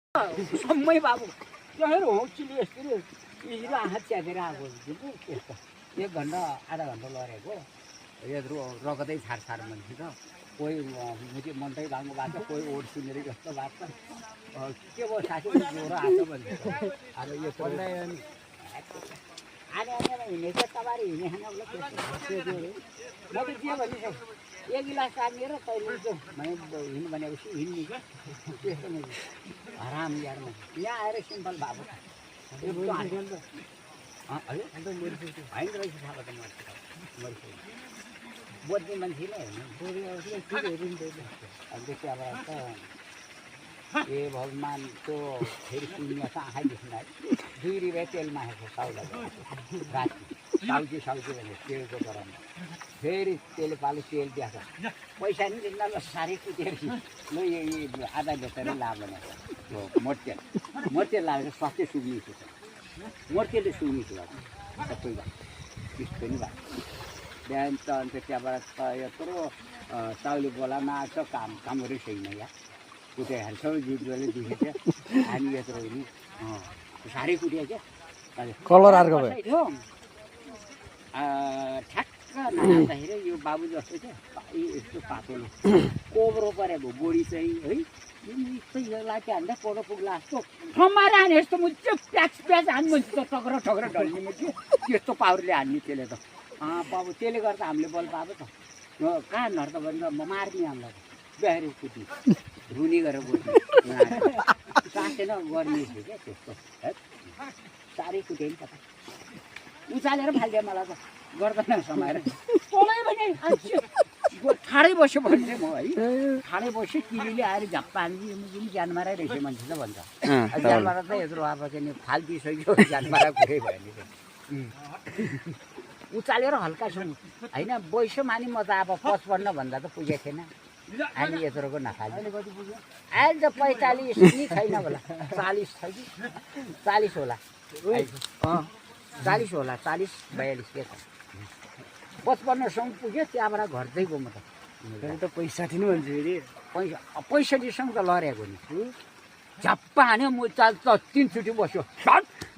सम्मै बाबु हेर होचीले यसरी यसरी आँखा च्यातेर आएको त्यस्तो 1 घन्टा आधा घन्टा लडेको यत्रो रगतै छार मान्छे त कोही मुठी मन्टै भाङ्गो भएको कोही ओठ सुनेर जस्तो भएको के भयो साथी ज्वरो आएको भन्छ अब यो आने हिँडेको तपाईँले हिँडे खान म त के भन्नु 1 गिलास राखेर तैँले हिँड्नु भनेपछि हिँड्ने क्या त्यस्तो मैले आराम यारमा यहाँ आएर सिम्पल भएको होइन रहेछ थाहा त मर्छु बोज्ने मान्छे नै होइन अन्त त्यहाँबाट त ए भगवान् त्यो फेरि पुण्य त आँखा देख्नु आयो 2 रुपियाँ तेलमा आएको साउला राति साउजी भने तेलको गरममा फेरि तेल पालो तेल दिएको पैसा नि दिँदा ल साह्रै कुटेर ल यो आधा बेचेर ला भनेको मोर्तेल लागेर स्वास्थ्य सुग्ने छु मोर्तेलले सुग्ने छु सबै भयो त्यस्तो पनि भयो बिहान त अन्त त्यहाँबाट त यत्रो चाउले बोलामा आएको छ काम गरेको छैन यहाँ कुटाइहाल्छ जुटले दुखेको थियो हामी यत्रो नि साह्रै कुट्यो क्या कलर अर्को भयो ठ्याक्क नहाल्दाखेरि यो बाबु जस्तो क्या यस्तो पातलो कोब्रो परेको बोडी चाहिँ है यस्तो लाटे हान्दा कोडो पुग्ला जस्तो ठम्माएर हाने यस्तो मुझ्यो प्याच हान्नु त टक्र ढल्ने मुझ्यो त्यस्तो पावरले हान्ने त्यसले त बाबु त्यसले गर्दा हामीले बल पाएको त कहाँ नर्त भन्छ म मार्ने हामीलाई बिहारी कुटी रुनी गरेर बोल्ने साँचेन गर्ने थियो क्या त्यस्तो है साह्रै कुट्यो नि त उचालेर फालिदियो मलाई त गर्दैन समाएर तलै भने ठाडै बस्यो भने म है ठाडै बस्यो किरीले आएर झप्पा हाल्ने जुन ज्यान मारै रहेछ मान्छे त भन्छ ज्यान मारा त यत्रो अब चाहिँ फालिदिइसक्यो ज्यान मारा पुरै भयो नि उचालेर हल्का छौँ होइन बैसो मानि म त अब 55 भन्दा त पुगेको थिएन अहिले यत्रोको नखाले अहिले त 45 नि छैन होला 40 छ कि 40 होला 40 होला 40 42 के छ 55 सम्म पुग्यो त्यहाँबाट घर चाहिँ गयो म त पैसा दिनु भन्छ फेरि 65 सम्म त लडेको नि झप्पा हान्यो म चाल त 3 चोटि बस्यो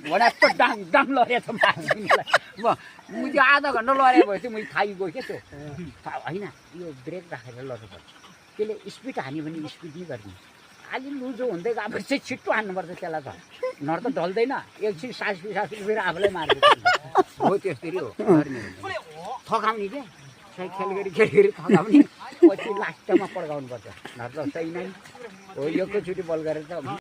घोडा त डाङ लडेछ म मुझे आधा घन्टा लडे भएपछि मैले थाहै गयो क्या त्यो होइन यो ब्रेक राखेर लड्नुपर्छ त्यसले स्पिड हान्यो भने स्पिड नै गर्ने अलि लुजो हुँदै गएपछि चाहिँ छिट्टो हान्नुपर्छ त्यसलाई त नर त ढल्दैन एकछिन सास फेरि आफूलाई मार्छ हो त्यसरी हो थकाउने क्या खेल गरी थकाउने पछि लास्टमा पड्काउनुपर्छ नर त सही नै हो एकैचोटि बल गरेर त